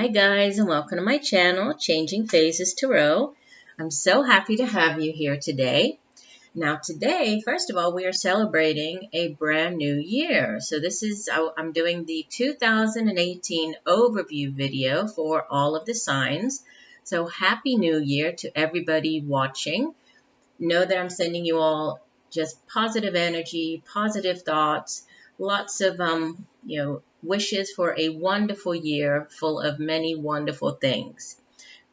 Hi guys, and welcome to my channel, Changing Phases Tarot. I'm so happy to have you here today. Now today, first of all, we are celebrating a brand new year. So I'm doing the 2018 overview video for all of the signs. So happy new year to everybody watching. Know that I'm sending you all just positive energy, positive thoughts, lots of wishes for a wonderful year full of many wonderful things.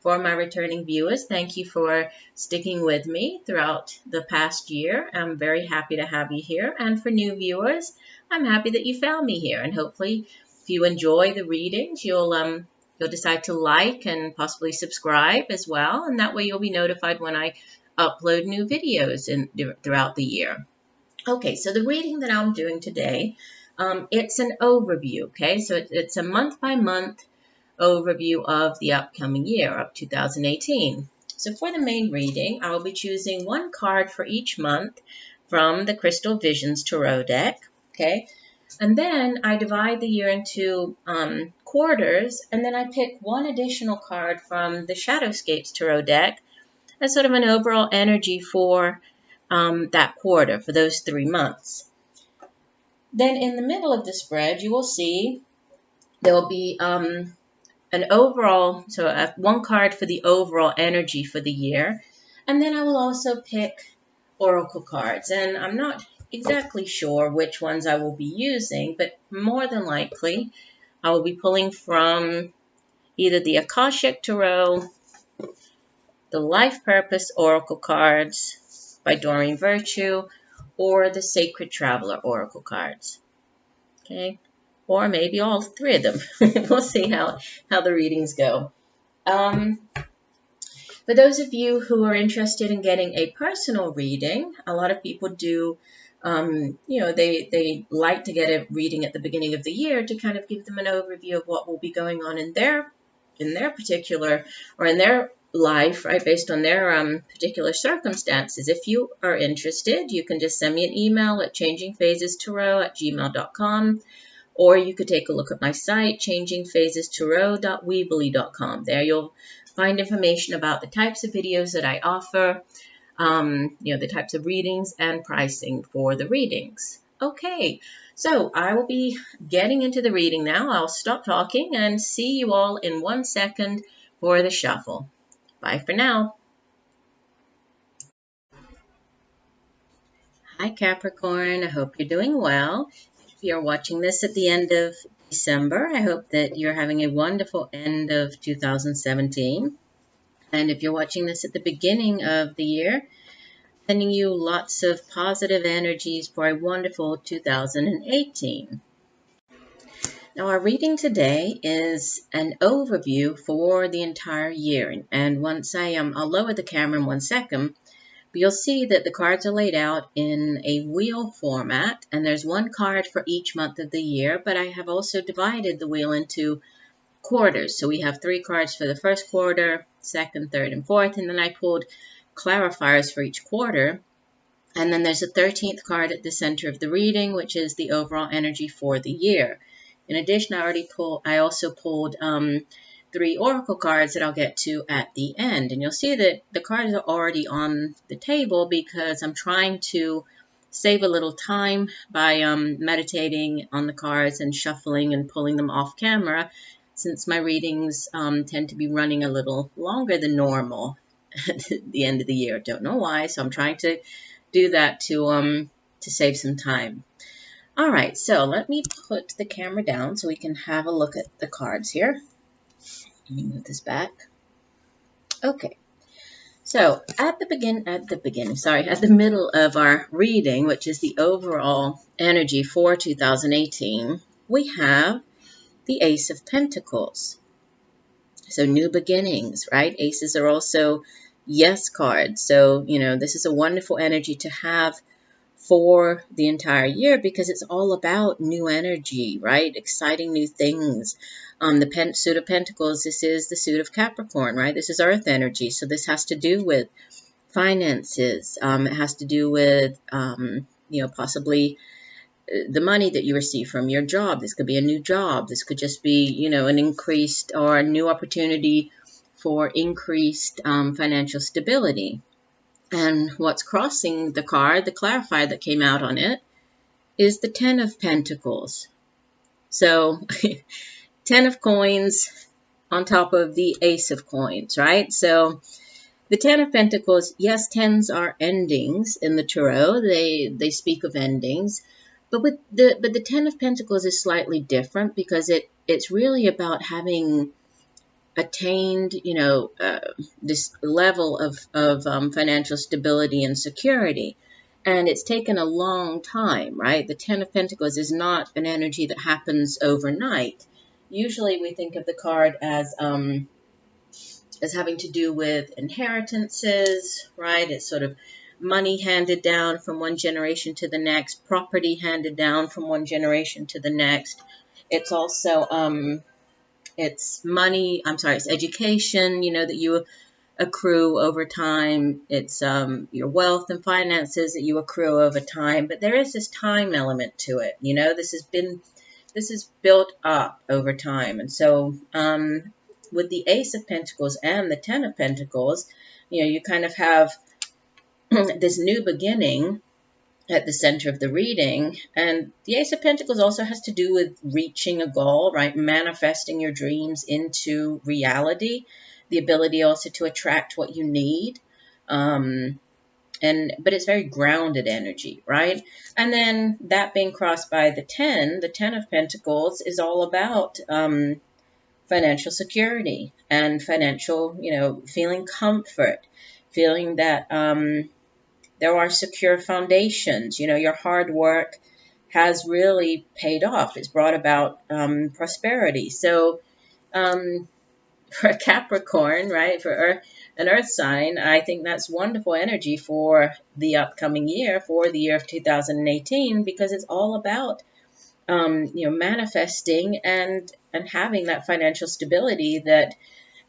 For my returning viewers, thank you for sticking with me throughout the past year. I'm very happy to have you here. And for new viewers, I'm happy that you found me here. And hopefully, if you enjoy the readings, you'll decide to like and possibly subscribe as well. And that way you'll be notified when I upload new videos throughout the year. Okay, so the reading that I'm doing today, it's an overview, okay? So it's a month-by-month overview of the upcoming year of 2018. So for the main reading, I will be choosing one card for each month from the Crystal Visions Tarot deck, okay? And then I divide the year into quarters, and then I pick one additional card from the Shadowscapes Tarot deck as sort of an overall energy for that quarter, for those 3 months. Then in the middle of the spread, you will see there will be an overall, one card for the overall energy for the year. And then I will also pick oracle cards. And I'm not exactly sure which ones I will be using, but more than likely I will be pulling from either the Akashic Tarot, the Life Purpose Oracle cards by Doreen Virtue, or the Sacred Traveler Oracle cards. Okay, or maybe all 3 of them. We'll see how the readings go. For those of you who are interested in getting a personal reading, a lot of people do, they like to get a reading at the beginning of the year to kind of give them an overview of what will be going on in their particular, or in their life, right, based on their particular circumstances. If you are interested, you can just send me an email at changingphasestarot@gmail.com, or you could take a look at my site, changingphasestarot.weebly.com. There you'll find information about the types of videos that I offer, the types of readings and pricing for the readings. Okay, so I will be getting into the reading now. I'll stop talking and see you all in 1 second for the shuffle. Bye for now. Hi Capricorn, I hope you're doing well. If you're watching this at the end of December, I hope that you're having a wonderful end of 2017. And if you're watching this at the beginning of the year, sending you lots of positive energies for a wonderful 2018. Now our reading today is an overview for the entire year. And once I'll lower the camera in 1 second, but you'll see that the cards are laid out in a wheel format, and there's one card for each month of the year, but I have also divided the wheel into quarters. So we have 3 cards for the first quarter, second, third, and fourth, and then I pulled clarifiers for each quarter. And then there's a 13th card at the center of the reading, which is the overall energy for the year. In addition, I also pulled 3 oracle cards that I'll get to at the end. And you'll see that the cards are already on the table because I'm trying to save a little time by meditating on the cards and shuffling and pulling them off camera, since my readings tend to be running a little longer than normal at the end of the year. Don't know why, so I'm trying to do that to save some time. All right, so let me put the camera down so we can have a look at the cards here. Let me move this back. Okay, so at the middle of our reading, which is the overall energy for 2018, we have the Ace of Pentacles. So new beginnings, right? Aces are also yes cards. So, this is a wonderful energy to have for the entire year because it's all about new energy, right? Exciting new things. The suit of Pentacles, this is the suit of Capricorn, right? This is earth energy. So this has to do with finances. It has to do with, possibly the money that you receive from your job. This could be a new job. This could just be, an increased or a new opportunity for increased financial stability. And what's crossing the card, the clarifier that came out on it, is the Ten of Pentacles. So 10 of coins on top of the Ace of coins, right? So the Ten of Pentacles, yes, tens are endings in the Tarot. They speak of endings. But the Ten of Pentacles is slightly different because it's really about having attained, this level of financial stability and security. And it's taken a long time, right? The Ten of Pentacles is not an energy that happens overnight. Usually we think of the card as having to do with inheritances, right? It's sort of money handed down from one generation to the next, property handed down from one generation to the next. It's also it's money, it's education, that you accrue over time. It's your wealth and finances that you accrue over time. But there is this time element to it. This is built up over time. And so with the Ace of Pentacles and the Ten of Pentacles, you kind of have this new beginning at the center of the reading. And the Ace of Pentacles also has to do with reaching a goal, right? Manifesting your dreams into reality. The ability also to attract what you need. But it's very grounded energy, right? And then that being crossed by the Ten of Pentacles is all about financial security and financial, feeling comfort, feeling that there are secure foundations. Your hard work has really paid off. It's brought about prosperity. So for a Capricorn, right, for an earth sign, I think that's wonderful energy for the upcoming year, for the year of 2018, because it's all about manifesting and having that financial stability that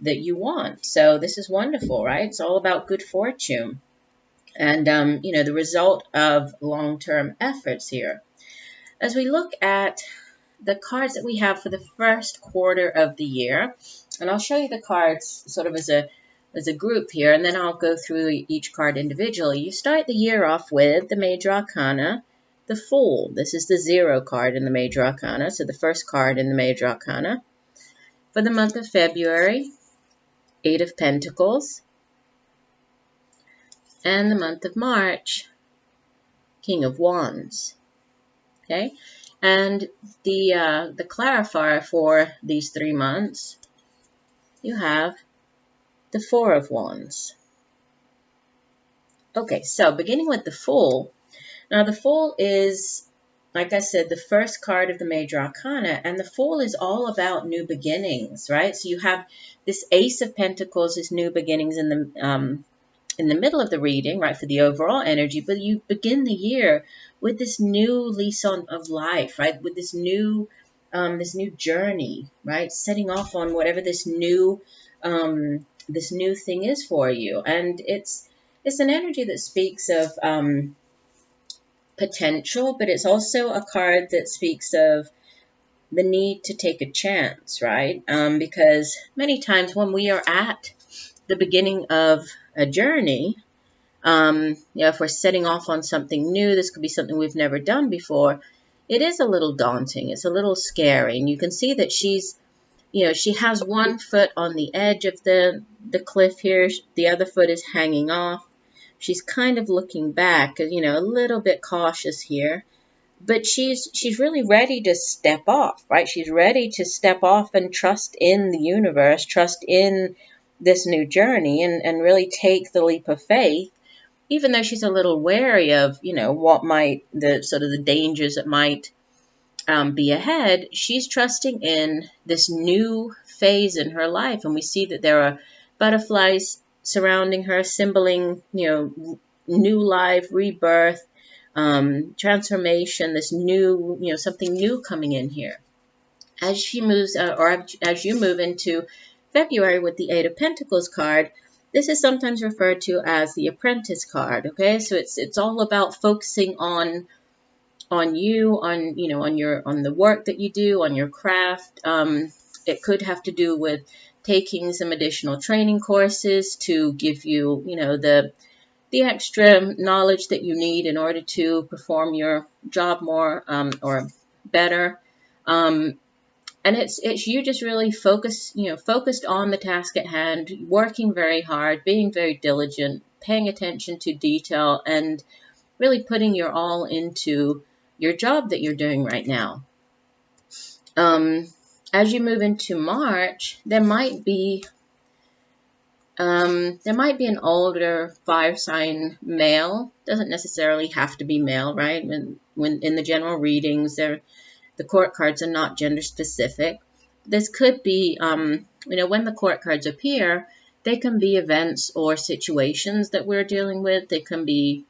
you want. So this is wonderful, right? It's all about good fortune and the result of long-term efforts here. As we look at the cards that we have for the first quarter of the year, and I'll show you the cards sort of as a group here, and then I'll go through each card individually. You start the year off with the Major Arcana, the Fool. This is the 0 card in the Major Arcana, so the first card in the Major Arcana. For the month of February, 8 of Pentacles. And the month of March, King of Wands. Okay, and the clarifier for these 3 months, you have the 4 of Wands. Okay, so beginning with the Fool. Now the Fool is, like I said, the first card of the Major Arcana, and the Fool is all about new beginnings, right? So you have this Ace of Pentacles, this new beginnings in the middle of the reading, right, for the overall energy, but you begin the year with this new lease of life, right, with this new journey, right, setting off on whatever this new thing is for you. And it's an energy that speaks of potential, but it's also a card that speaks of the need to take a chance, right? Because many times when we are at the beginning of a journey, if we're setting off on something new, this could be something we've never done before, it is a little daunting. It's a little scary. And you can see that she's, she has one foot on the edge of the cliff here. The other foot is hanging off. She's kind of looking back, a little bit cautious here. But she's really ready to step off, right? She's ready to step off and trust in the universe, trust in this new journey, and really take the leap of faith, even though she's a little wary of, what might, the dangers that might be ahead. She's trusting in this new phase in her life. And we see that there are butterflies surrounding her, symboling, new life, rebirth, transformation, this new, something new coming in here. As she moves, or as you move into February with the 8 of Pentacles card, this is sometimes referred to as the Apprentice card, okay? So it's all about focusing on on you, on, you know, on the work that you do, on your craft. It could have to do with taking some additional training courses to give you, you know, the extra knowledge that you need in order to perform your job more, or better. And it's you just really focused on the task at hand, working very hard, being very diligent, paying attention to detail, and really putting your all into your job that you're doing right now. Um, as you move into March, there might be an older fire sign male. Doesn't necessarily have to be male, right? When in the general readings, the court cards are not gender specific. This could be, when the court cards appear, they can be events or situations that we're dealing with. They can be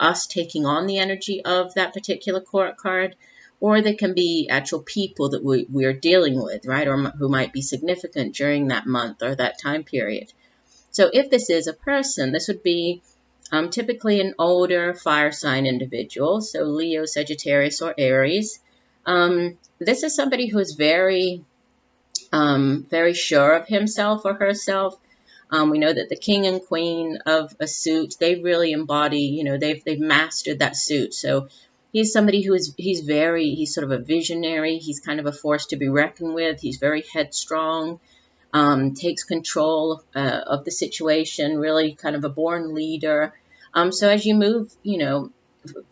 us taking on the energy of that particular court card, or they can be actual people that we're dealing with, right? Or who might be significant during that month or that time period. So if this is a person, this would be typically an older fire sign individual, so Leo, Sagittarius, or Aries. This is somebody who is very, very sure of himself or herself. We know that the king and queen of a suit, they really embody, they've mastered that suit. So he's somebody he's sort of a visionary. He's kind of a force to be reckoned with. He's very headstrong. Takes control of the situation, really kind of a born leader. So as you move,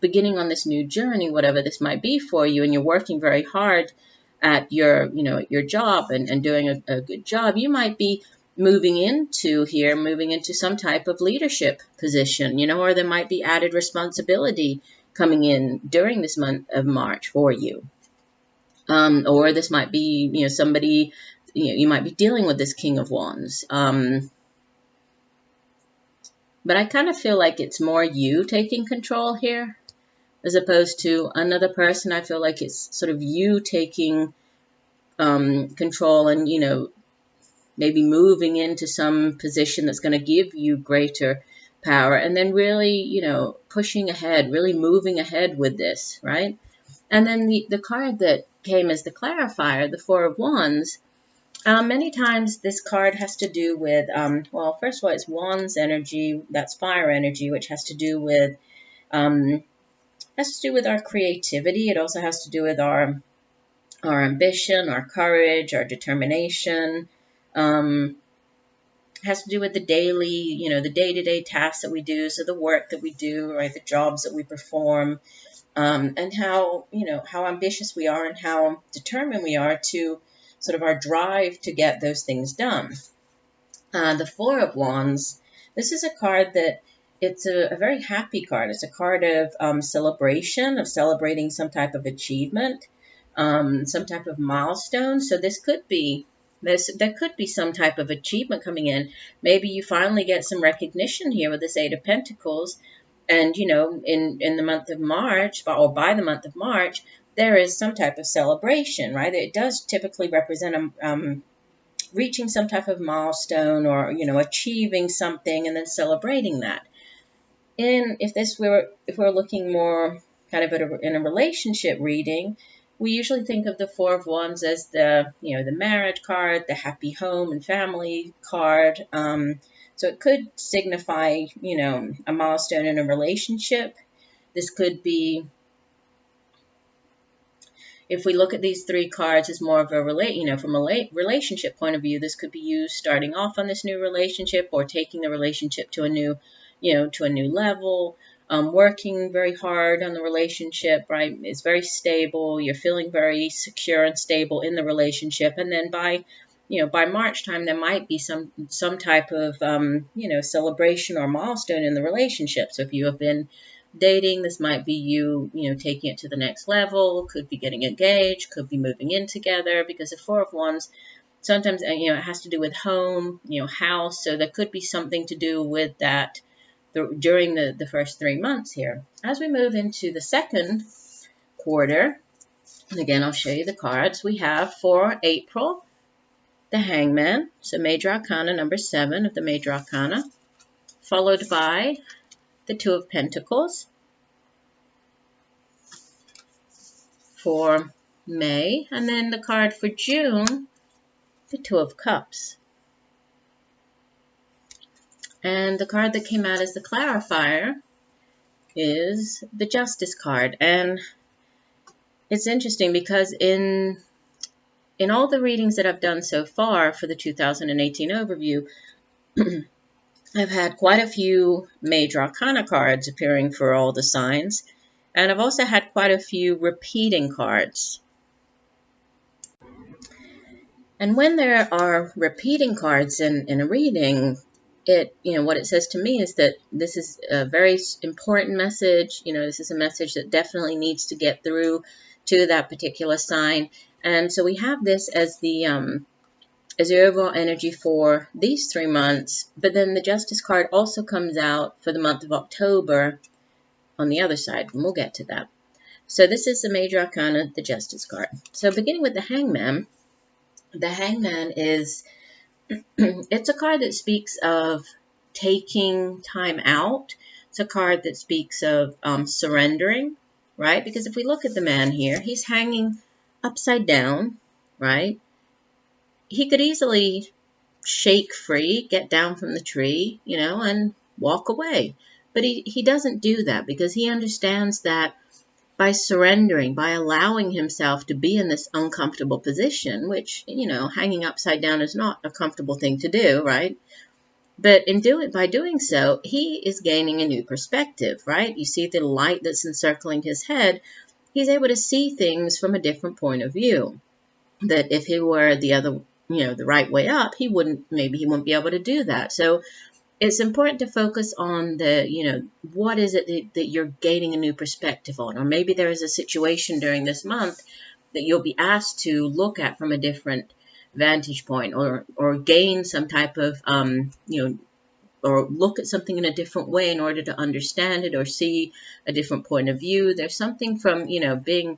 beginning on this new journey, whatever this might be for you, and you're working very hard at your job and doing a good job, you might be moving into some type of leadership position, or there might be added responsibility coming in during this month of March for you. Or this might be, somebody, you might be dealing with this King of Wands. But I kind of feel like it's more you taking control here as opposed to another person. I feel like it's sort of you taking control and, maybe moving into some position that's going to give you greater power, and then really, pushing ahead, really moving ahead with this, right? And then the card that came as the clarifier, the Four of Wands, many times this card has to do with, first of all, it's Wands energy, that's fire energy, which has to do with our creativity. It also has to do with our ambition, our courage, our determination. Has to do with the daily, the day-to-day tasks that we do, so the work that we do, right, the jobs that we perform, and how ambitious we are and how determined we are to sort of our drive to get those things done. The Four of Wands, this is a card that it's a very happy card. It's a card of celebration, of celebrating some type of achievement, some type of milestone. So there could be some type of achievement coming in. Maybe you finally get some recognition here with this Eight of Pentacles. And, in the month of March, or by the month of March, there is some type of celebration, right? It does typically represent reaching some type of milestone or, achieving something and then celebrating that. And if we're looking more kind of in a relationship reading, we usually think of the Four of Wands as the marriage card, the happy home and family card. So it could signify, a milestone in a relationship. This could be, if we look at these three cards as more of a from a relationship point of view, this could be you starting off on this new relationship or taking the relationship to a new, level. Working very hard on the relationship, right? It's very stable. You're feeling very secure and stable in the relationship. And then by March time, there might be some type of, celebration or milestone in the relationship. So if you have been dating, this might be you taking it to the next level, could be getting engaged, could be moving in together, because the Four of Wands, sometimes, it has to do with home, house. So there could be something to do with that during the first 3 months here. As we move into the second quarter, and again, I'll show you the cards. We have for April, the Hangman, so Major Arcana number 7 of the Major Arcana, followed by the Two of Pentacles, for May. And then the card for June, the Two of Cups. And the card that came out as the clarifier is the Justice card. And it's interesting because in all the readings that I've done so far for the 2018 overview, I've had quite a few major arcana cards appearing for all the signs, and I've also had quite a few repeating cards. And when there are repeating cards in a reading, what it says to me is that this is a very important message. This is a message that definitely needs to get through to that particular sign. And so we have this as the overall energy for these 3 months, but then the Justice card also comes out for the month of October on the other side, and we'll get to that. So this is the major arcana, the Justice card. So beginning with the Hangman is, it's a card that speaks of taking time out. It's a card that speaks of surrendering, right? Because if we look at the man here, he's hanging upside down, right? He could easily shake free, get down from the tree, and walk away. But he doesn't do that because he understands that by surrendering, by allowing himself to be in this uncomfortable position, which, hanging upside down is not a comfortable thing to do, right? But by doing so, he is gaining a new perspective, right? You see the light that's encircling his head. He's able to see things from a different point of view. That if he were the right way up, he wouldn't be able to do that. So it's important to focus on what is it that you're gaining a new perspective on, or maybe there is a situation during this month that you'll be asked to look at from a different vantage point, or gain some type of or look at something in a different way in order to understand it or see a different point of view. There's something from being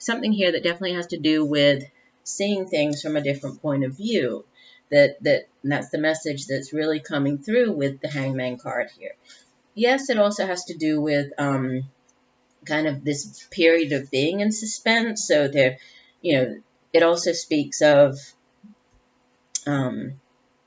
something here that definitely has to do with seeing things from a different point of view. That's the message that's really coming through with the Hangman card here. Yes, it also has to do with kind of this period of being in suspense. So there, it also speaks of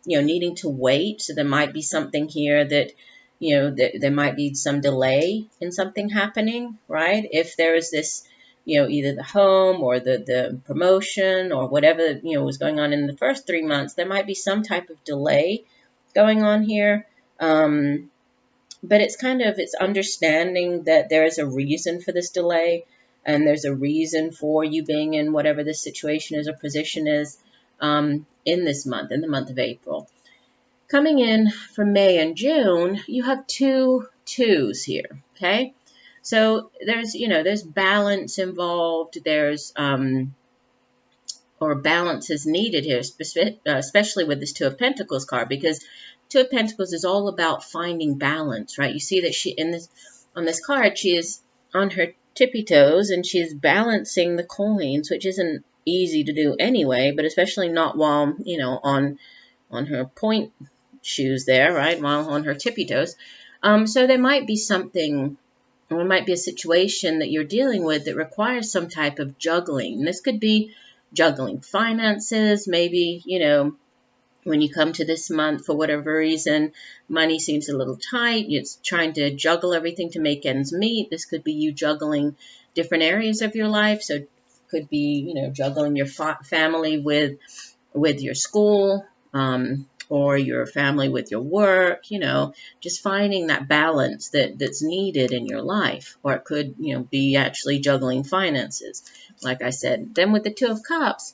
needing to wait. So there might be something here that there might be some delay in something happening, right? If there is this either the home or the promotion or whatever, was going on in the first 3 months, there might be some type of delay going on here. But it's understanding that there is a reason for this delay, and there's a reason for you being in whatever this situation is or position is in this month, in the month of April. Coming in for May and June, you have 2 twos here, okay? So there's balance involved. There's or balance is needed here, especially with this Two of Pentacles card, because Two of Pentacles is all about finding balance, right? You see that on this card, she is on her tippy toes and she's balancing the coins, which isn't easy to do anyway, but especially not while on her point shoes there, right? While on her tippy toes. So there might be something. Or it might be a situation that you're dealing with that requires some type of juggling. And this could be juggling finances. Maybe, when you come to this month, for whatever reason, money seems a little tight. It's trying to juggle everything to make ends meet. This could be you juggling different areas of your life. So it could be, juggling your family with your school, or your family with your work, just finding that balance that's needed in your life. Or it could, be actually juggling finances, like I said. Then with the Two of Cups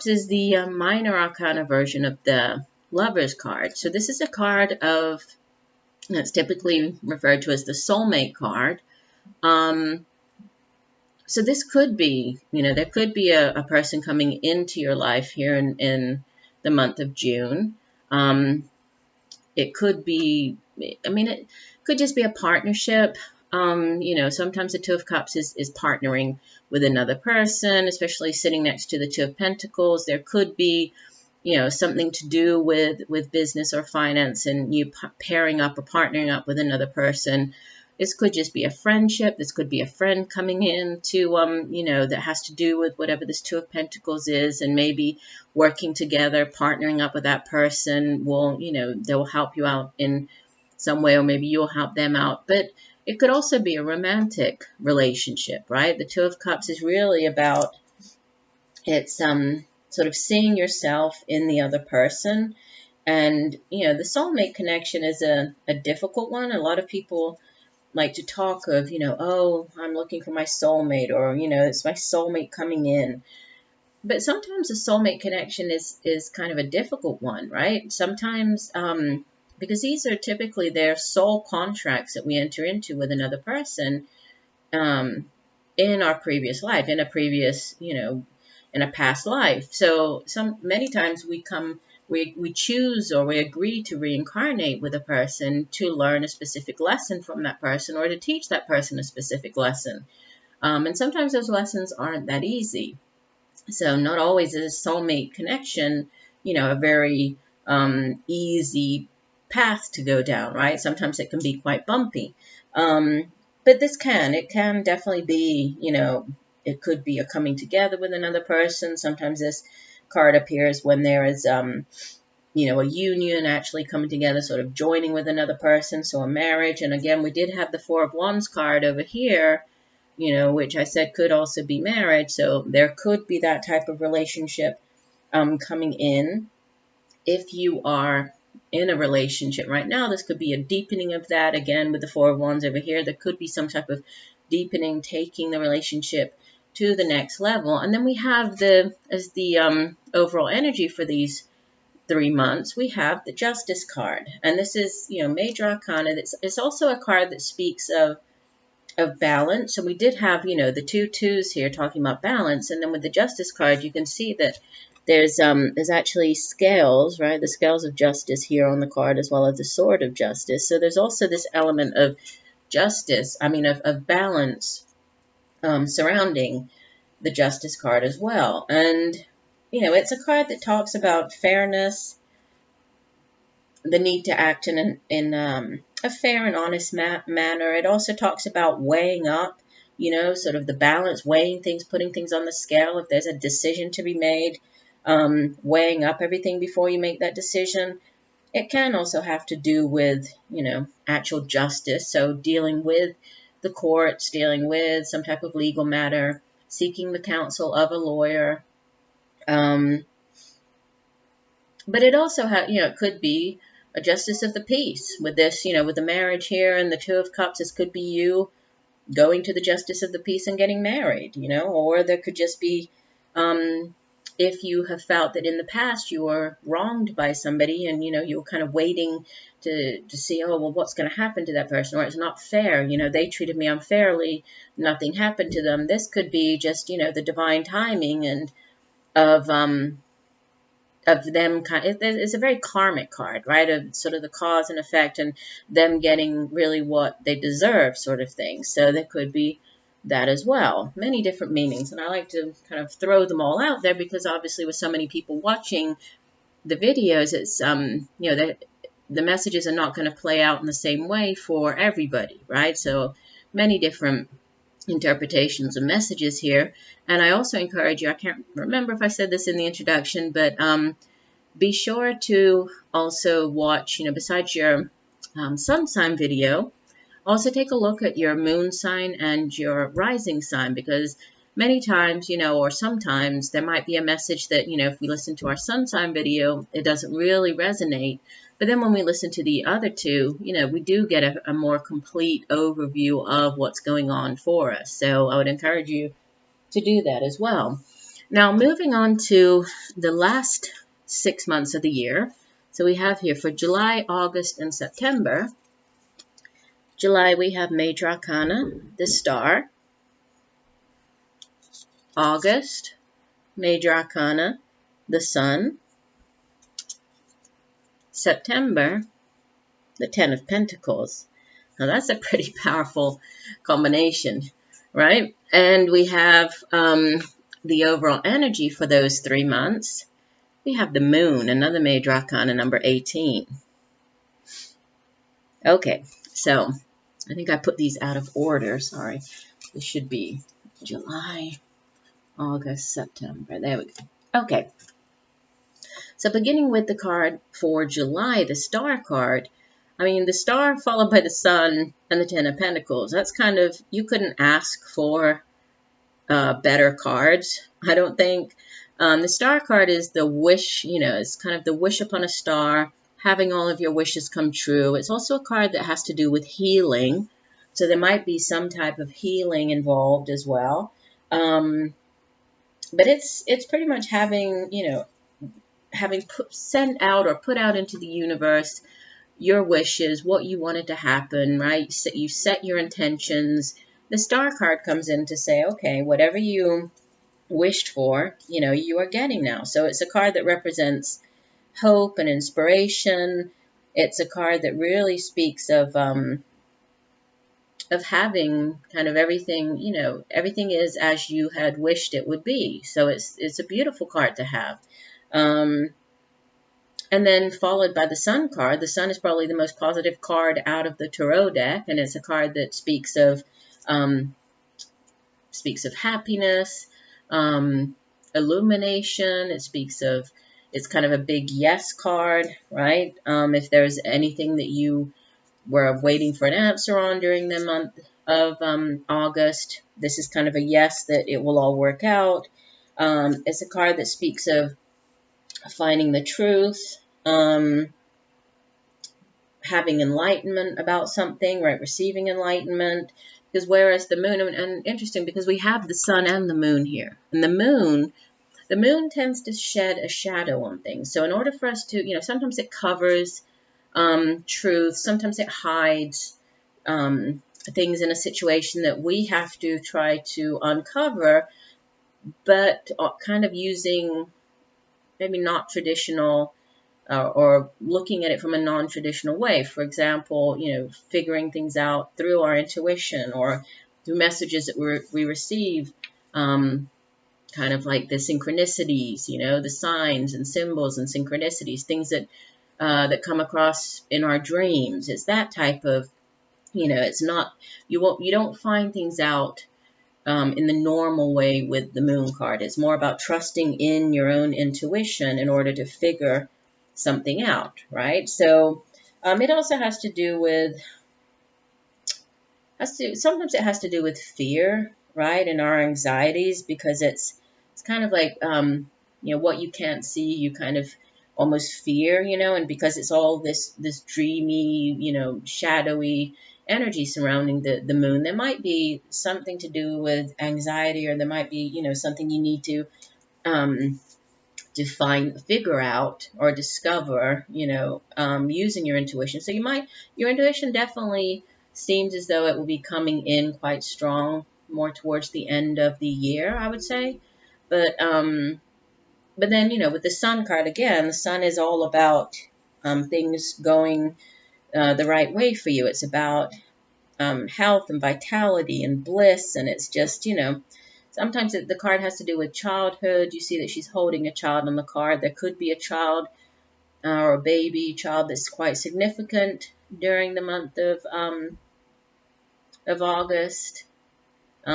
is the minor arcana version of the Lover's card. So this is a card that's typically referred to as the soulmate card. So this could be, there could be a person coming into your life here in the month of June. It could be, it could just be a partnership. Sometimes the Two of Cups is partnering with another person, especially sitting next to the Two of Pentacles. There could be, something to do with business or finance, and you pairing up or partnering up with another person This could just be a friendship. This could be a friend coming in to, that has to do with whatever this Two of Pentacles is, and maybe working together, partnering up with that person will, they'll help you out in some way, or maybe you'll help them out. But it could also be a romantic relationship, right? The Two of Cups is really about, it's sort of seeing yourself in the other person. And, the soulmate connection is a difficult one. A lot of people like to talk of, oh, I'm looking for my soulmate, or, it's my soulmate coming in. But sometimes a soulmate connection is kind of a difficult one, right? Sometimes, because these are typically their soul contracts that we enter into with another person in our previous life, in a previous, in a past life. So many times we choose, or we agree to reincarnate with a person to learn a specific lesson from that person, or to teach that person a specific lesson. And sometimes those lessons aren't that easy. So not always is a soulmate connection, a very easy path to go down, right? Sometimes it can be quite bumpy. But it can definitely be, it could be a coming together with another person. Sometimes this card appears when there is, a union actually coming together, sort of joining with another person, so a marriage. And again, we did have the Four of Wands card over here, which I said could also be marriage. So there could be that type of relationship coming in. If you are in a relationship right now, this could be a deepening of that. Again, with the Four of Wands over here, there could be some type of deepening, taking the relationship to the next level. And then we have the overall energy for these 3 months, we have the Justice card. And this is, Major Arcana. It's also a card that speaks of balance. So we did have, the 2 twos here talking about balance. And then with the Justice card, you can see that there's actually scales, right? The scales of justice here on the card, as well as the sword of justice. So there's also this element of justice, of balance surrounding the Justice card as well. And, it's a card that talks about fairness, the need to act in a fair and honest manner. It also talks about weighing up, sort of the balance, weighing things, putting things on the scale. If there's a decision to be made, weighing up everything before you make that decision. It can also have to do with, actual justice. So dealing with the courts, dealing with some type of legal matter, seeking the counsel of a lawyer. But it also it could be a justice of the peace with this, with the marriage here and the Two of Cups. This could be you going to the justice of the peace and getting married, or there could just be, if you have felt that in the past you were wronged by somebody and, you were kind of waiting to see, oh, well, what's going to happen to that person, or it's not fair, they treated me unfairly, nothing happened to them. This could be just, the divine timing and of them. It's a very karmic card, right? Of sort of the cause and effect, and them getting really what they deserve, sort of thing. So there could be that as well. Many different meanings, and I like to kind of throw them all out there because obviously with so many people watching the videos, it's the messages are not going to play out in the same way for everybody, right? So many different interpretations of messages here. And I also encourage you, I can't remember if I said this in the introduction, but be sure to also watch, besides your sun sign video, also take a look at your moon sign and your rising sign, because many times, or sometimes there might be a message that, if we listen to our sun sign video, it doesn't really resonate. But then when we listen to the other two, we do get a more complete overview of what's going on for us. So I would encourage you to do that as well. Now, moving on to the last 6 months of the year. So we have here for July, August, and September. July, we have Major Arcana, the Star. August, Major Arcana, the Sun. September, the Ten of Pentacles. Now that's a pretty powerful combination, right? And we have the overall energy for those 3 months. We have the Moon, another Major Arcana, number 18. Okay, so I think I put these out of order. Sorry. This should be July, August, September. There we go. Okay. So beginning with the card for July, the star card, I mean, the star followed by the sun and the Ten of Pentacles. That's kind of, you couldn't ask for better cards, I don't think. The star card is the wish, it's kind of the wish upon a star, having all of your wishes come true. It's also a card that has to do with healing. So there might be some type of healing involved as well. But it's pretty much having, sent out or put out into the universe your wishes, what you wanted to happen, right? So you set your intentions. The star card comes in to say, okay, whatever you wished for, you are getting now. So it's a card that represents hope and inspiration. It's a card that really speaks of having kind of everything, everything is as you had wished it would be. So it's a beautiful card to have. And then followed by the Sun card. The Sun is probably the most positive card out of the Tarot deck, and it's a card that speaks of happiness, illumination. It's kind of a big yes card, right? If there's anything that you were waiting for an answer on during the month of August, this is kind of a yes that it will all work out. It's a card that speaks of finding the truth, having enlightenment about something, right? Receiving enlightenment. Because whereas the moon, and interesting because we have the sun and the moon here. And the moon tends to shed a shadow on things. So in order for us to, sometimes it covers truth, sometimes it hides things in a situation that we have to try to uncover, but kind of using maybe not traditional or looking at it from a non-traditional way. For example, figuring things out through our intuition or through messages that we receive, kind of like the synchronicities, the signs and symbols and synchronicities, things that come across in our dreams. It's that type of, it's not, you don't find things out in the normal way with the moon card. It's more about trusting in your own intuition in order to figure something out, right? So it also has to do with, sometimes it has to do with fear, right? And our anxieties, because it's kind of like, what you can't see, you kind of almost fear, and because it's all this dreamy, shadowy energy surrounding the moon, there might be something to do with anxiety, or there might be, something you need to figure out or discover, using your intuition. So your intuition definitely seems as though it will be coming in quite strong more towards the end of the year, I would say. But then, with the sun card, again, the sun is all about things going the right way for you. It's about health and vitality and bliss, and it's just, sometimes the card has to do with childhood. You see that she's holding a child on the card. There could be a child or a baby child that's quite significant during the month of August. So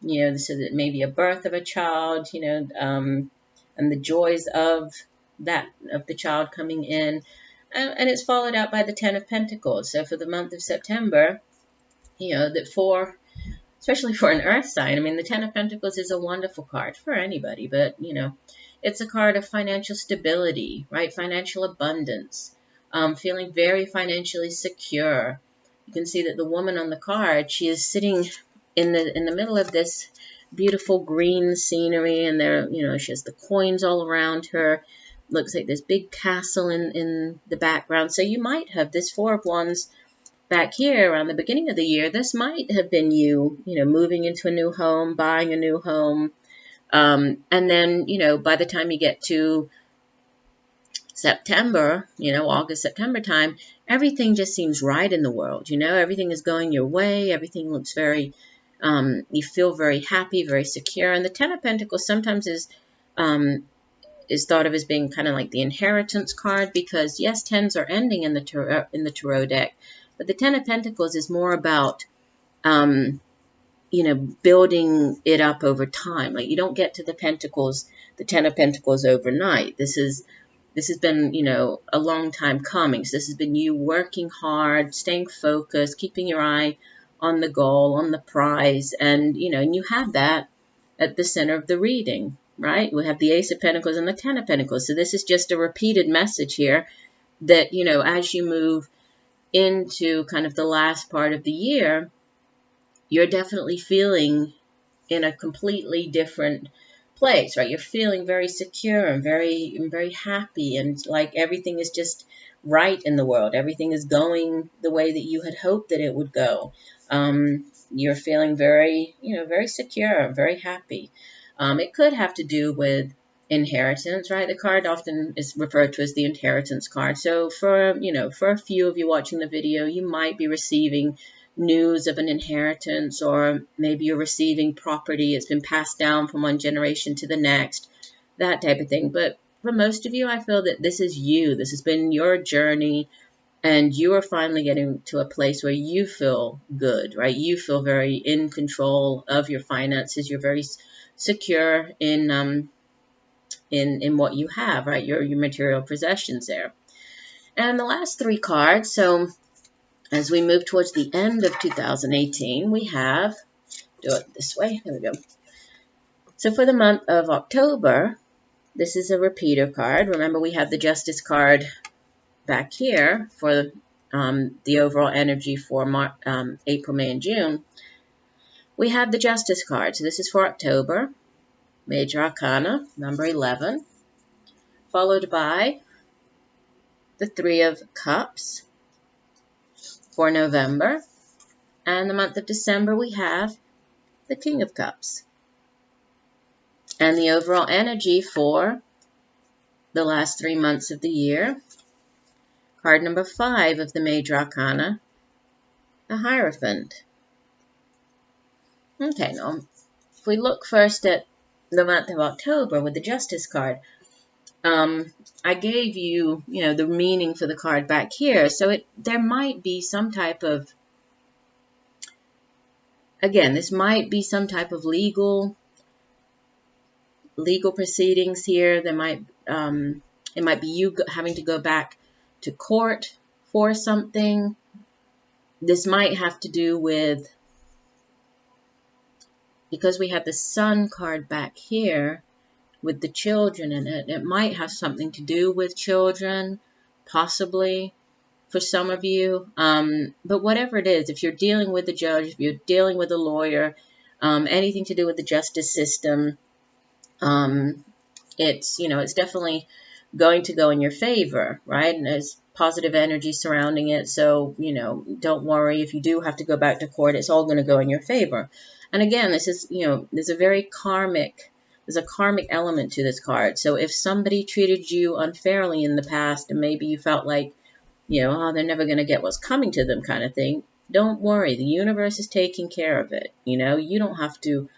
that maybe a birth of a child, and the joys of the child coming in. And it's followed out by the Ten of Pentacles. So for the month of September, especially for an earth sign, I mean, the Ten of Pentacles is a wonderful card for anybody, but, it's a card of financial stability, right? Financial abundance, feeling very financially secure. You can see that the woman on the card, she is sitting in the middle of this beautiful green scenery, and there, she has the coins all around her. Looks like this big castle in the background. So you might have this Four of Wands back here around the beginning of the year. This might have been you, moving into a new home, buying a new home. And then, by the time you get to September, August, September time, everything just seems right in the world. Everything is going your way. Everything looks very, you feel very happy, very secure. And the Ten of Pentacles sometimes is, is thought of as being kind of like the inheritance card, because yes, tens are ending in the tarot deck, but the Ten of Pentacles is more about building it up over time. Like, you don't get to the Pentacles, the Ten of Pentacles, overnight. This has been, a long time coming. So this has been you working hard, staying focused, keeping your eye on the goal, on the prize, and you have that at the center of the reading, right? We have the Ace of Pentacles and the Ten of Pentacles. So this is just a repeated message here that, as you move into kind of the last part of the year, you're definitely feeling in a completely different place, right? You're feeling very secure and very happy, and like everything is just right in the world. Everything is going the way that you had hoped that it would go. You're feeling very, very secure, very happy. It could have to do with inheritance, right? The card often is referred to as the inheritance card. So for a few of you watching the video, you might be receiving news of an inheritance, or maybe you're receiving property. It's been passed down from one generation to the next, that type of thing. But for most of you, I feel that this is you. This has been your journey, and you are finally getting to a place where you feel good, right? You feel very in control of your finances. You're very secure in what you have, right? Your material possessions there. And the last three cards, so as we move towards the end of 2018, we have, do it this way, there we go. So for the month of October, this is a repeater card. Remember, we have the Justice card back here for the overall energy for April, May, and June. We have the Justice card. So this is for October, Major Arcana, number 11, followed by the Three of Cups for November. And the month of December, we have the King of Cups. And the overall energy for the last 3 months of the year, card number 5 of the Major Arcana, the Hierophant. Okay, now if we look first at the month of October with the Justice card, I gave you, the meaning for the card back here. So there might be some type of, again, this might be some type of legal proceedings here. There might, it might be you having to go back to court for something. This might have to do with, because we have the Sun card back here with the children in it, it might have something to do with children, possibly, for some of you. But whatever it is, if you're dealing with a judge, if you're dealing with a lawyer, anything to do with the justice system, it's definitely going to go in your favor, right? And there's positive energy surrounding it. So, don't worry if you do have to go back to court, it's all going to go in your favor. And again, this is, there's a karmic element to this card. So if somebody treated you unfairly in the past, and maybe you felt like, oh, they're never going to get what's coming to them kind of thing, don't worry. The universe is taking care of it. You don't have to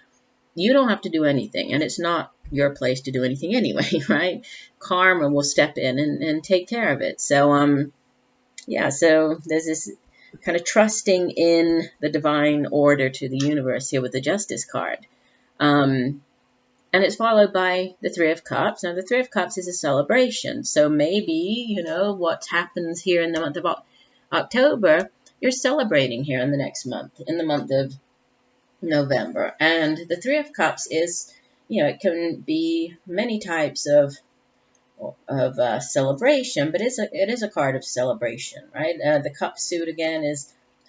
do anything, and it's not your place to do anything anyway, right? Karma will step in and take care of it. So, yeah, so there's this kind of trusting in the divine order to the universe here with the Justice card. And it's followed by the Three of Cups. Now, the Three of Cups is a celebration. So maybe, what happens here in the month of October, you're celebrating here in the next month, in the month of November. And the Three of Cups is, it can be many types of celebration, but it is a card of celebration, right? The cup suit, again,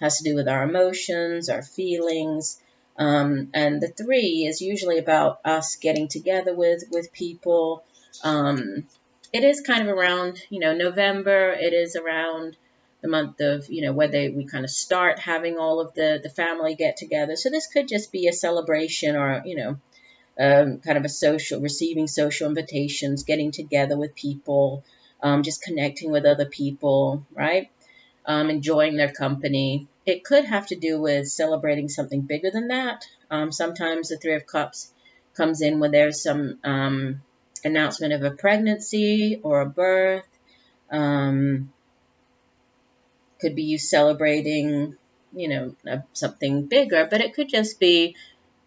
has to do with our emotions, our feelings, and the three is usually about us getting together with people. It is kind of around, November. It is around the month of, where we kind of start having all of the family get together. So this could just be a celebration, or, kind of receiving social invitations, getting together with people, just connecting with other people, right? Enjoying their company. It could have to do with celebrating something bigger than that. Sometimes the Three of Cups comes in when there's some announcement of a pregnancy or a birth. Could be you celebrating, something bigger, but it could just be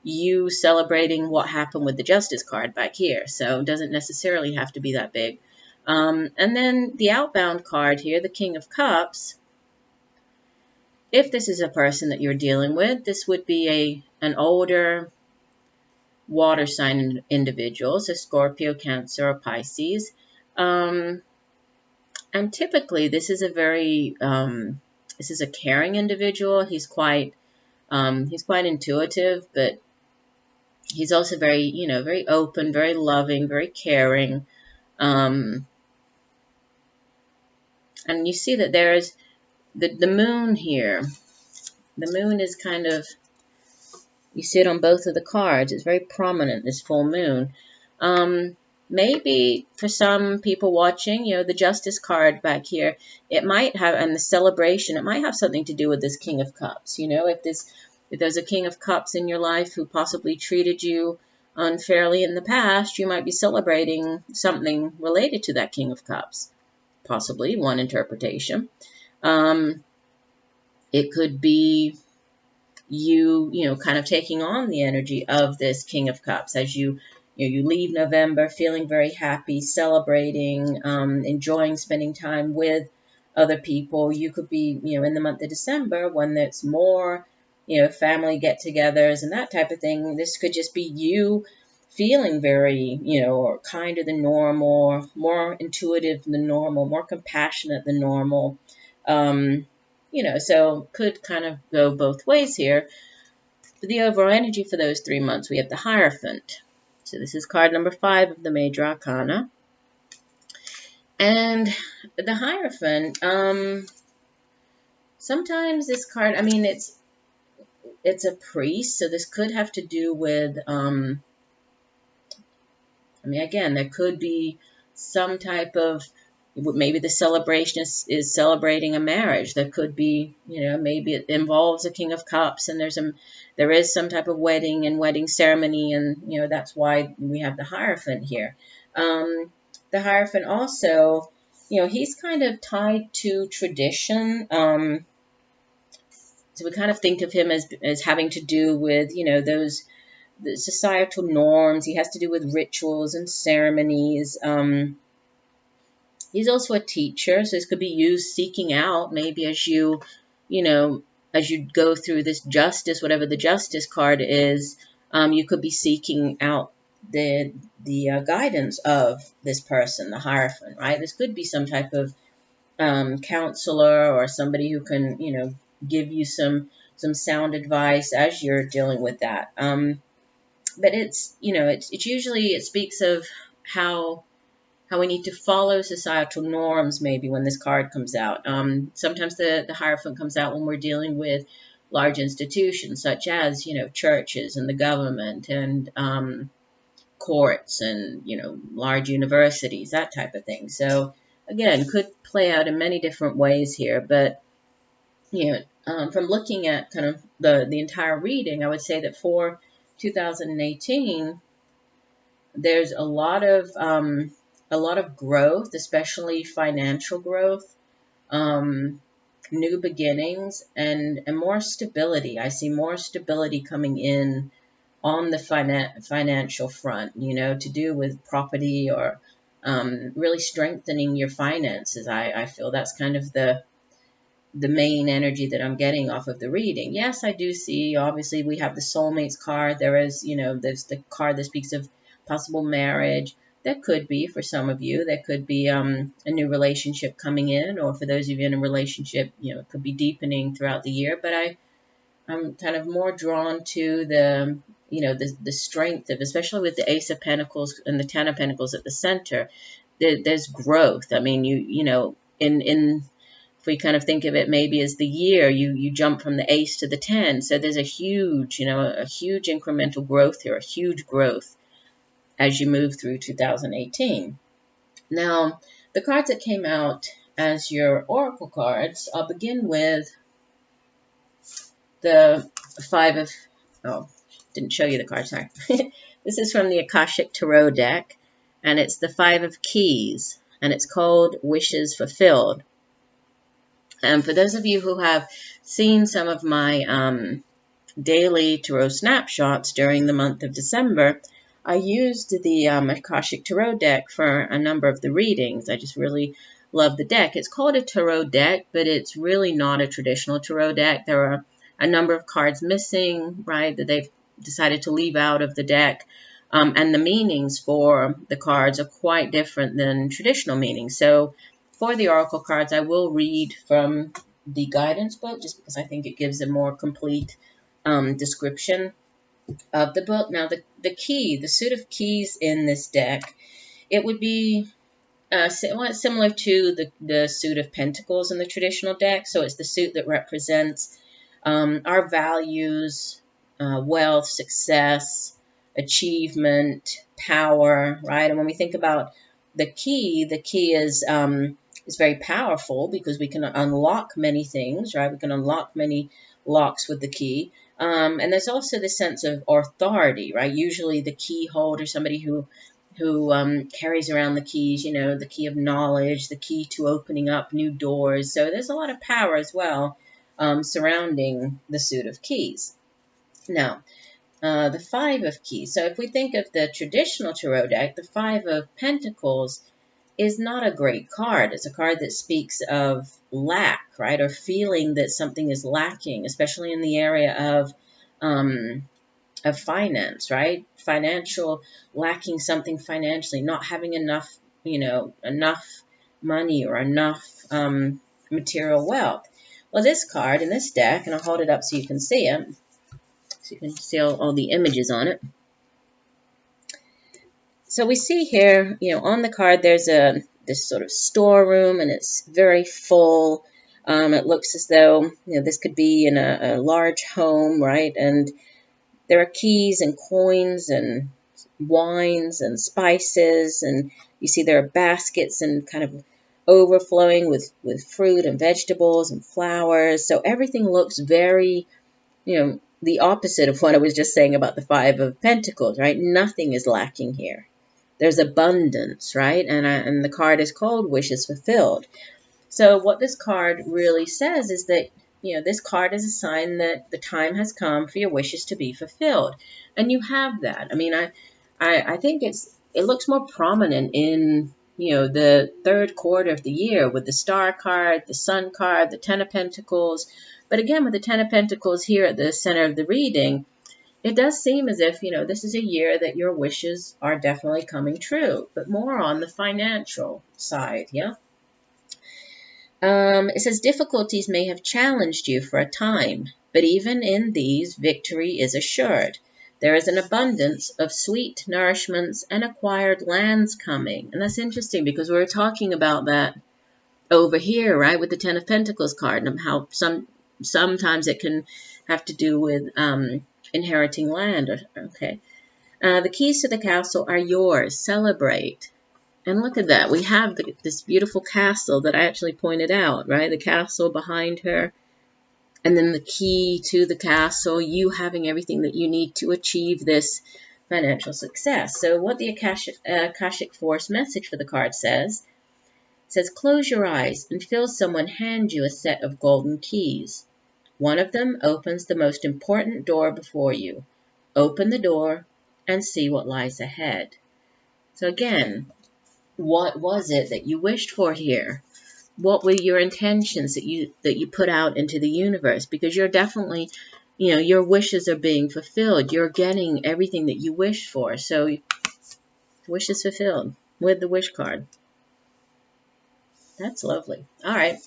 you celebrating what happened with the Justice card back here. So it doesn't necessarily have to be that big. And then the outbound card here, the King of Cups. If this is a person that you're dealing with, this would be an older water sign individual, so Scorpio, Cancer, or Pisces. And typically, this is a caring individual. He's quite intuitive, but he's also very open, very loving, very caring. And you see that there's the moon here. The moon is kind of, you see it on both of the cards. It's very prominent, this full moon. Maybe for some people watching, the Justice card back here, it might have, and the celebration, it might have something to do with this King of Cups. If there's a King of Cups in your life who possibly treated you unfairly in the past, you might be celebrating something related to that King of Cups. Possibly one interpretation. It could be you kind of taking on the energy of this King of Cups as you leave November feeling very happy, celebrating, enjoying spending time with other people. You could be, in the month of December when there's more, family get-togethers and that type of thing. This could just be you feeling very, or kinder than normal, more intuitive than normal, more compassionate than normal. So could kind of go both ways here. For the overall energy for those 3 months, we have the Hierophant. So this is card number 5 of the Major Arcana. And the Hierophant, sometimes this card, it's a priest, so this could have to do with, again, there could be some type of, maybe the celebration is celebrating a marriage. There could be, maybe it involves a King of Cups, and there is some type of wedding and wedding ceremony, and, that's why we have the Hierophant here. The Hierophant also, he's kind of tied to tradition. So we kind of think of him as having to do with, the societal norms. He has to do with rituals and ceremonies. He's also a teacher, so this could be used seeking out, maybe as you go through this justice, whatever the Justice card is, you could be seeking out the guidance of this person, the Hierophant, right? This could be some type of counselor or somebody who can, give you some sound advice as you're dealing with that. But it's usually, it speaks of how we need to follow societal norms, maybe, when this card comes out. Sometimes the Hierophant comes out when we're dealing with large institutions, such as, churches and the government and courts and, large universities, that type of thing. So, again, could play out in many different ways here. But, from looking at kind of the entire reading, I would say that for 2018, there's a lot of growth, especially financial growth, new beginnings, and more stability. I see more stability coming in on the financial front, to do with property or really strengthening your finances. I feel that's kind of the main energy that I'm getting off of the reading. Yes, I do see, obviously, we have the Soulmates card. There is, there's the card that speaks of possible marriage. That could be, for some of you, there could be a new relationship coming in, or for those of you in a relationship, it could be deepening throughout the year. But I'm kind of more drawn to the strength of, especially with the Ace of Pentacles and the Ten of Pentacles at the center, there's growth. If we kind of think of it maybe as the year, you jump from the Ace to the 10. So there's a huge incremental growth here, a huge growth as you move through 2018. Now, the cards that came out as your oracle cards, I'll begin with the didn't show you the card, sorry. This is from the Akashic Tarot deck. and it's the 5 of Keys, and it's called Wishes Fulfilled. And for those of you who have seen some of my daily tarot snapshots during the month of December, I used the Akashic Tarot deck for a number of the readings. I just really love the deck. It's called a tarot deck, but it's really not a traditional tarot deck. There are a number of cards missing, right, that they've decided to leave out of the deck. And the meanings for the cards are quite different than traditional meanings. So for the oracle cards, I will read from the guidance book just because I think it gives a more complete description of the book. Now, the key, the suit of keys in this deck, it would be similar to the suit of pentacles in the traditional deck. So it's the suit that represents our values, wealth, success, achievement, power, right? And when we think about the key is very powerful because we can unlock many things, right? We can unlock many locks with the key. And there's also this sense of authority, right? Usually the key holder, somebody who carries around the keys, you know, the key of knowledge, the key to opening up new doors. So there's a lot of power as well surrounding the suit of keys. Now, the 5 of keys. So if we think of the traditional tarot deck, the 5 of pentacles is not a great card. It's a card that speaks of lack, right, or feeling that something is lacking, especially in the area of finance, right? Financial, lacking something financially, not having enough, enough money or enough material wealth. Well, this card in this deck, and I'll hold it up so you can see it, so you can see all the images on it. So we see here, on the card, there's this sort of storeroom, and it's very full. It looks as though, this could be in a large home, right? And there are keys and coins and wines and spices, and you see there are baskets and kind of overflowing with fruit and vegetables and flowers. So everything looks very, the opposite of what I was just saying about the 5 of Pentacles, right? Nothing is lacking here. There's abundance, right? And the card is called Wishes Fulfilled. So what this card really says is that, this card is a sign that the time has come for your wishes to be fulfilled. And you have that. I mean, I think it looks more prominent in, the third quarter of the year with the Star card, the Sun card, the 10 of Pentacles. But again, with the 10 of Pentacles here at the center of the reading, it does seem as if, this is a year that your wishes are definitely coming true, but more on the financial side, yeah? It says difficulties may have challenged you for a time, but even in these, victory is assured. There is an abundance of sweet nourishments and acquired lands coming. And that's interesting because we're talking about that over here, right, with the 10 of Pentacles card, and how sometimes it can have to do with inheriting land. Okay. The keys to the castle are yours. Celebrate. And look at that. We have this beautiful castle that I actually pointed out, right? The castle behind her. And then the key to the castle, you having everything that you need to achieve this financial success. So what the Akashic Force message for the card says, it says, close your eyes and feel someone hand you a set of golden keys. One of them opens the most important door before you. Open the door and see what lies ahead. So again, what was it that you wished for here? What were your intentions that you put out into the universe? Because you're definitely, your wishes are being fulfilled. You're getting everything that you wished for. So wishes fulfilled with the wish card. That's lovely. All right,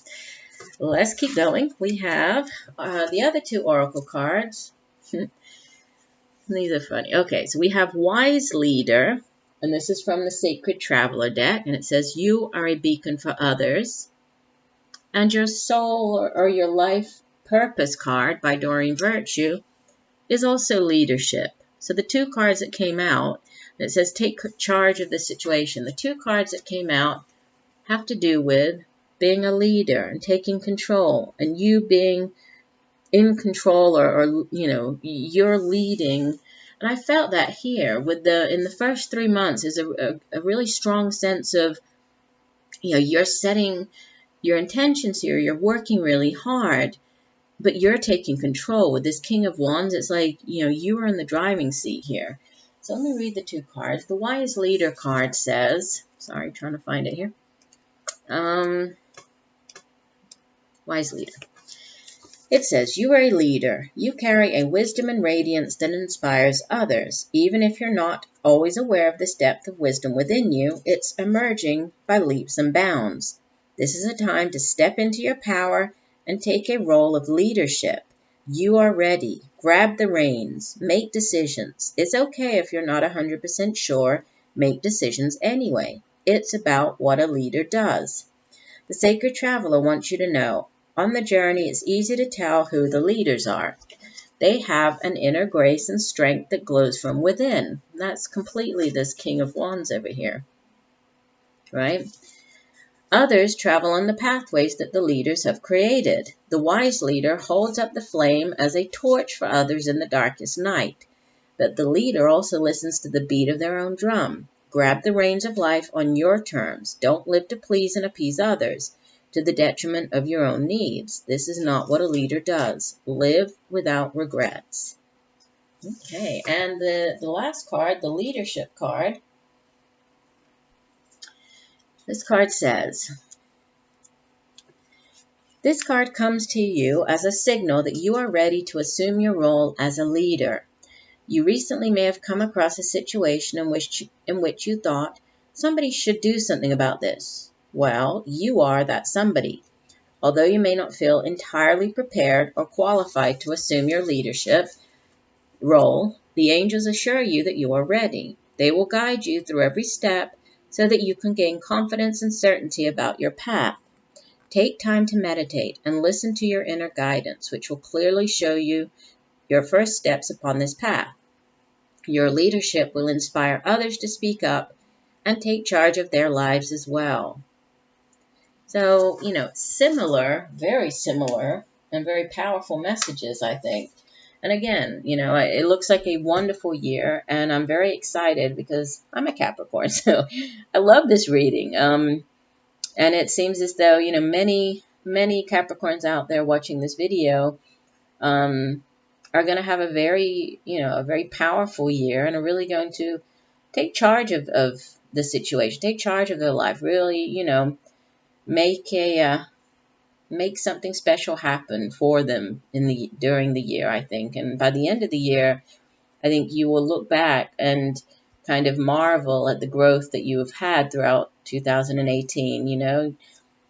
let's keep going. We have the other 2 oracle cards. These are funny. Okay, so we have Wise Leader. And this is from the Sacred Traveler deck. And it says, you are a beacon for others. And your soul or your life purpose card by Doreen Virtue is also leadership. So the 2 cards that came out, it says take charge of the situation. The 2 cards that came out have to do with being a leader and taking control. And you being in control or you're leading And I felt that here with in the first 3 months is a really strong sense of, you're setting your intentions here. You're working really hard, but you're taking control. With this King of Wands, it's like, you are in the driving seat here. So let me read the 2 cards. The Wise Leader card says, sorry, trying to find it here. Wise Leader. It says, you are a leader. You carry a wisdom and radiance that inspires others. Even if you're not always aware of this depth of wisdom within you, it's emerging by leaps and bounds. This is a time to step into your power and take a role of leadership. You are ready. Grab the reins. Make decisions. It's okay if you're not 100% sure. Make decisions anyway. It's about what a leader does. The Sacred Traveler wants you to know, on the journey, it's easy to tell who the leaders are. They have an inner grace and strength that glows from within. That's completely this King of Wands over here, right? Others travel on the pathways that the leaders have created. The wise leader holds up the flame as a torch for others in the darkest night. But the leader also listens to the beat of their own drum. Grab the reins of life on your terms. Don't live to please and appease others to the detriment of your own needs. This is not what a leader does. Live without regrets. Okay, and the last card, the leadership card. This card says, this card comes to you as a signal that you are ready to assume your role as a leader. You recently may have come across a situation in which you thought, somebody should do something about this. Well, you are that somebody. Although you may not feel entirely prepared or qualified to assume your leadership role, the angels assure you that you are ready. They will guide you through every step so that you can gain confidence and certainty about your path. Take time to meditate and listen to your inner guidance, which will clearly show you your first steps upon this path. Your leadership will inspire others to speak up and take charge of their lives as well. So, similar, very similar, and very powerful messages, I think. And again, it looks like a wonderful year, and I'm very excited because I'm a Capricorn, so I love this reading. And it seems as though, many Capricorns out there watching this video are going to have a very powerful year and are really going to take charge of the situation, take charge of their life, really, make something special happen for them during the year, I think. And by the end of the year, I think you will look back and kind of marvel at the growth that you have had throughout 2018.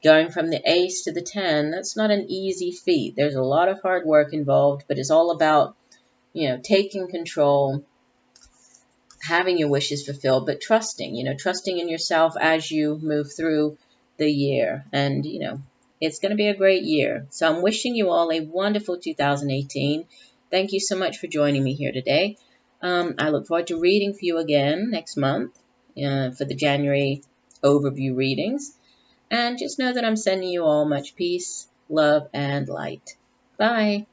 Going from the ace to the 10, that's not an easy feat. There's a lot of hard work involved, but it's all about, taking control, having your wishes fulfilled, but trusting in yourself as you move through the year. And, it's going to be a great year. So I'm wishing you all a wonderful 2018. Thank you so much for joining me here today. I look forward to reading for you again next month for the January overview readings. And just know that I'm sending you all much peace, love, and light. Bye.